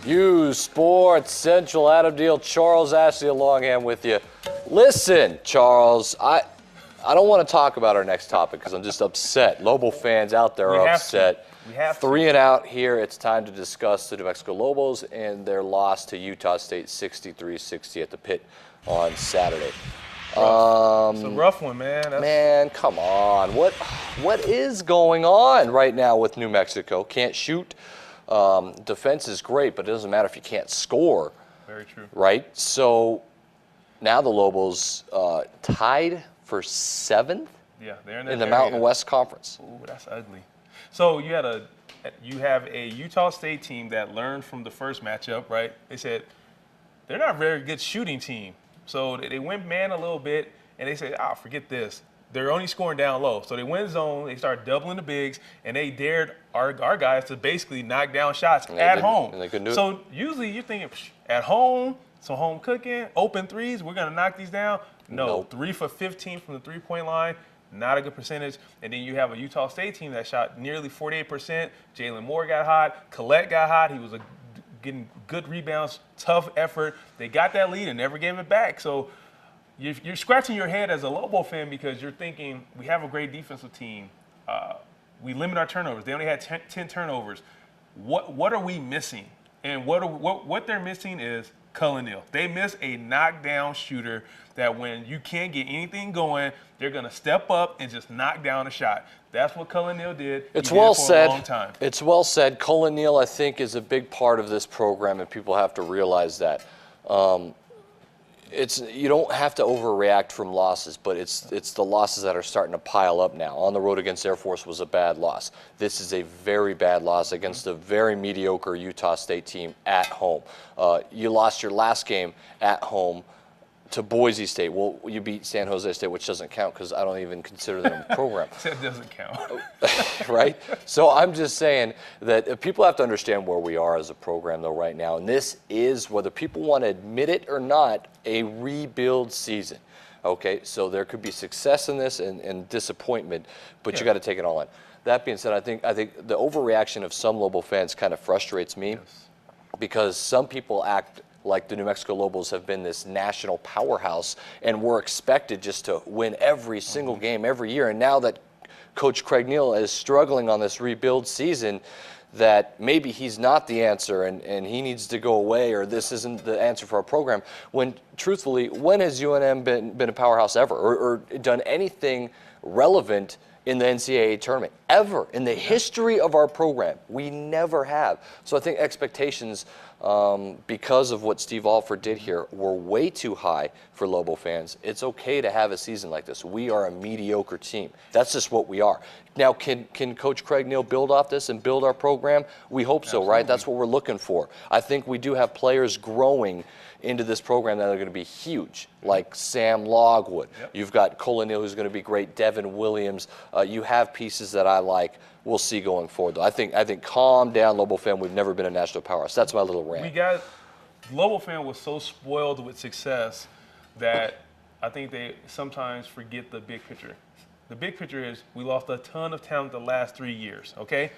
uSports Central Adam Deal, Charles Ashley Longham with you. Listen, Charles, I don't want to talk about our next topic because I'm just upset. Lobo fans out there are upset. We have to. 3 and out here. It's time to discuss the New Mexico Lobos and their loss to Utah State 63-60 at the pit on Saturday. It's a rough one, man. Man, come on. What is going on right now with New Mexico? Can't shoot. Defense is great, but it doesn't matter if you can't score. Very true. Right? So now the Lobos tied for 7th they're in the Mountain West Conference. Ooh, that's ugly. So you have a Utah State team that learned from the first matchup, right? They said they're not a very good shooting team. So they went man a little bit, and they said, forget this. They're only scoring down low. So they went zone, they started doubling the bigs, and they dared our guys to basically knock down shots at home. And they couldn't do it. So usually you're thinking, at home, so home cooking, open threes, we're going to knock these down. No, Nope. 3 for 15 from the three-point line. Not a good percentage. And then you have a Utah State team that shot nearly 48%. Jalen Moore got hot. Collette got hot. He was getting good rebounds, tough effort. They got that lead and never gave it back. So you're scratching your head as a Lobo fan because you're thinking, we have a great defensive team. We limit our turnovers. They only had 10 turnovers. What are we missing? And what they're missing is Cullen Neal. They miss a knockdown shooter that when you can't get anything going, they're going to step up and just knock down a shot. That's what Cullen Neal did. It's well said. A long time. It's well said. Cullen Neal, I think, is a big part of this program, and people have to realize that. You don't have to overreact from losses, but it's the losses that are starting to pile up now. On the road against Air Force was a bad loss. This is a very bad loss against a very mediocre Utah State team at home. You lost your last game at home to Boise State. Well, you beat San Jose State, which doesn't count because I don't even consider them a program. That doesn't count. Right? So I'm just saying that people have to understand where we are as a program, though, right now. And this is, whether people want to admit it or not, a rebuild season. Okay? So there could be success in this and disappointment, but you got to take it all in. That being said, I think the overreaction of some Lobo fans kind of frustrates me because some people act like the New Mexico Lobos have been this national powerhouse and we're expected just to win every single game every year. And now that Coach Craig Neal is struggling on this rebuild season, that maybe he's not the answer and he needs to go away or this isn't the answer for our program. When, truthfully, when has UNM been a powerhouse ever or done anything relevant in the NCAA tournament? Ever. In the history of our program, we never have. So I think expectations, because of what Steve Alford did here, were way too high for Lobo fans. It's okay to have a season like this. We are a mediocre team. That's just what we are. Now, can Coach Craig Neal build off this and build our program? We hope so, right? That's what we're looking for. I think we do have players growing into this program that are going to be huge, like Sam Logwood. You've got Cullen Neal, who's going to be great. Devin Williams. You have pieces that I like. We'll see going forward, though. I think calm down, Lobo fan. We've never been a national powerhouse. That's my little rant. Lobo fan was so spoiled with success that I think they sometimes forget the big picture. The big picture is we lost a ton of talent the last 3 years, okay?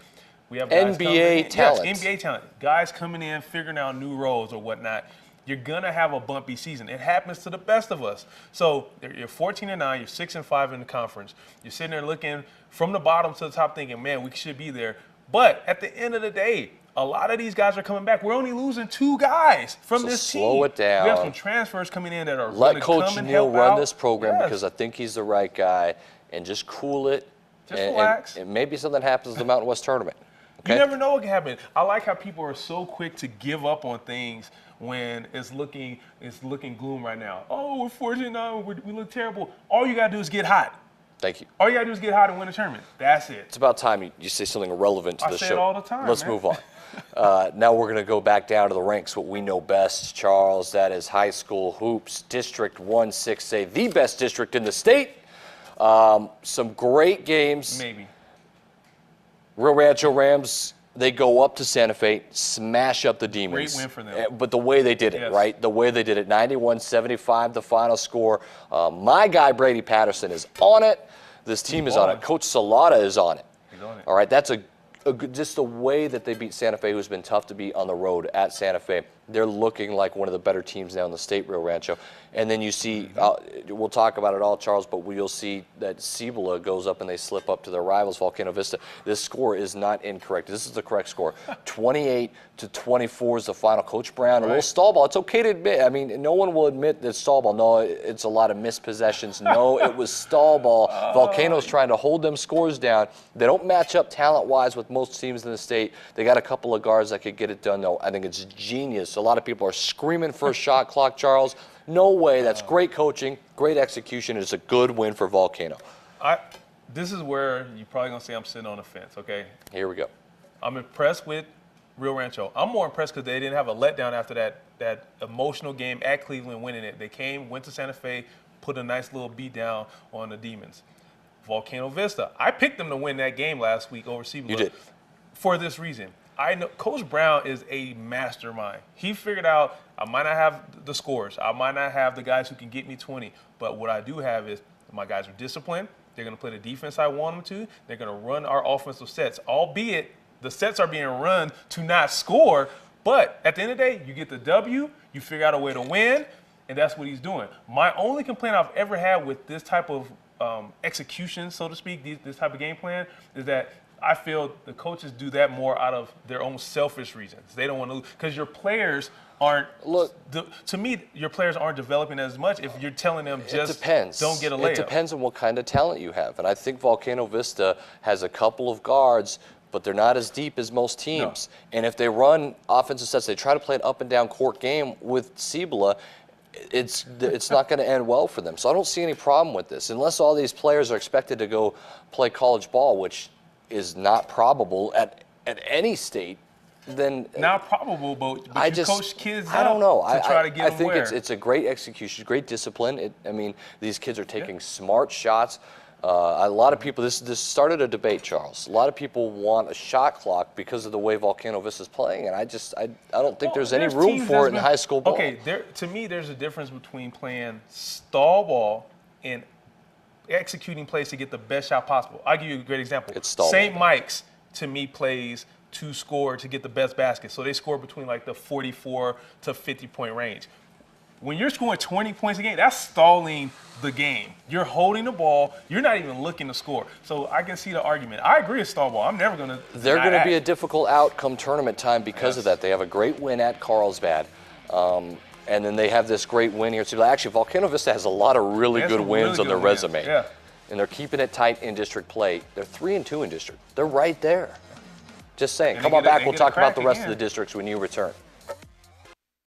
We have guys NBA talent. Yes, NBA talent. Guys coming in, figuring out new roles or whatnot. You're going to have a bumpy season. It happens to the best of us. So you're 14-9, you're 6-5 in the conference. You're sitting there looking from the bottom to the top thinking, man, we should be there. But at the end of the day, a lot of these guys are coming back. We're only losing 2 guys from this team. Slow it down. We have some transfers coming in that are Let going to Coach come and Neal help run out. this program because I think he's the right guy, and just cool it. Just relax. And maybe something happens at the Mountain West tournament. Okay? You never know what can happen. I like how people are so quick to give up on things when it's looking gloom right now. Oh, we're 14-9, we look terrible. All you got to do is get hot. Thank you. All you got to do is get hot and win a tournament. That's it. It's about time you say something relevant to the show. I say it all the time, Let's man. move on. Now we're going to go back down to the ranks, what we know best, Charles. That is high school hoops, District 1-6A, the best district in the state. Some great games. Maybe. Rio Rancho Rams, they go up to Santa Fe, smash up the Demons. Great win for them. But the way they did it, right? The way they did it, 91-75, the final score. My guy, Brady Patterson, is on it. This team is on it. Coach Salata is on it. He's on it. All right, that's a just the way that they beat Santa Fe, who's been tough to beat on the road at Santa Fe. They're looking like one of the better teams now in the state, Rio Rancho. And then you see, we'll talk about it all, Charles, but you'll see that Cibola goes up and they slip up to their rivals, Volcano Vista. This score is not incorrect. This is the correct score. 28-24 is the final. Coach Brown, a little stall ball. It's okay to admit. I mean, no one will admit that stall ball. No, it's a lot of missed possessions. No, it was stall ball. Volcano's trying to hold them scores down. They don't match up talent-wise with most teams in the state. They got a couple of guards that could get it done, though. I think it's genius. A lot of people are screaming for a shot clock, Charles. No way. That's great coaching, great execution. It's a good win for Volcano. This is where you're probably going to say I'm sitting on the fence, okay? Here we go. I'm impressed with Rio Rancho. I'm more impressed because they didn't have a letdown after that emotional game at Cleveland winning it. They went to Santa Fe, put a nice little beat down on the Demons. Volcano Vista. I picked them to win that game last week over Cibola. You did. For this reason. I know Coach Brown is a mastermind. He figured out I might not have the scores. I might not have the guys who can get me 20. But what I do have is my guys are disciplined. They're going to play the defense I want them to. They're going to run our offensive sets, albeit the sets are being run to not score. But at the end of the day, you get the W, you figure out a way to win, and that's what he's doing. My only complaint I've ever had with this type of execution, so to speak, this type of game plan, is that I feel the coaches do that more out of their own selfish reasons. They don't want to lose because your players aren't. Look, to me, your players aren't developing as much if you're telling them just don't get a layup. It depends on what kind of talent you have, and I think Volcano Vista has a couple of guards, but they're not as deep as most teams. No. And if they run offensive sets, they try to play an up and down court game with Cibola. It's not going to end well for them. So I don't see any problem with this, unless all these players are expected to go play college ball, which is not probable at any state. Then not probable, but you coach kids I don't know. To try to get them I think where. it's a great execution, great discipline. I mean, these kids are taking smart shots. A lot of people, this started a debate, Charles. A lot of people want a shot clock because of the way Volcano Vista is playing, and I don't think there's any room for it in high school ball. Okay, to me, there's a difference between playing stall ball and executing plays to get the best shot possible. I'll give you a great example. It's stall St. ball. Mike's, to me, plays to score to get the best basket. So they score between like the 44 to 50-point range. When you're scoring 20 points a game, that's stalling the game. You're holding the ball. You're not even looking to score. So I can see the argument. I agree with stall ball. I'm never going to. They're going to be a difficult outcome tournament time because of that. They have a great win at Carlsbad. And then they have this great win here. Actually, Volcano Vista has a lot of really good wins on their resume. Yeah. And they're keeping it tight in district play. They're 3-2 in district. They're right there. Just saying. Come on back. We'll talk about the rest of the districts when you return.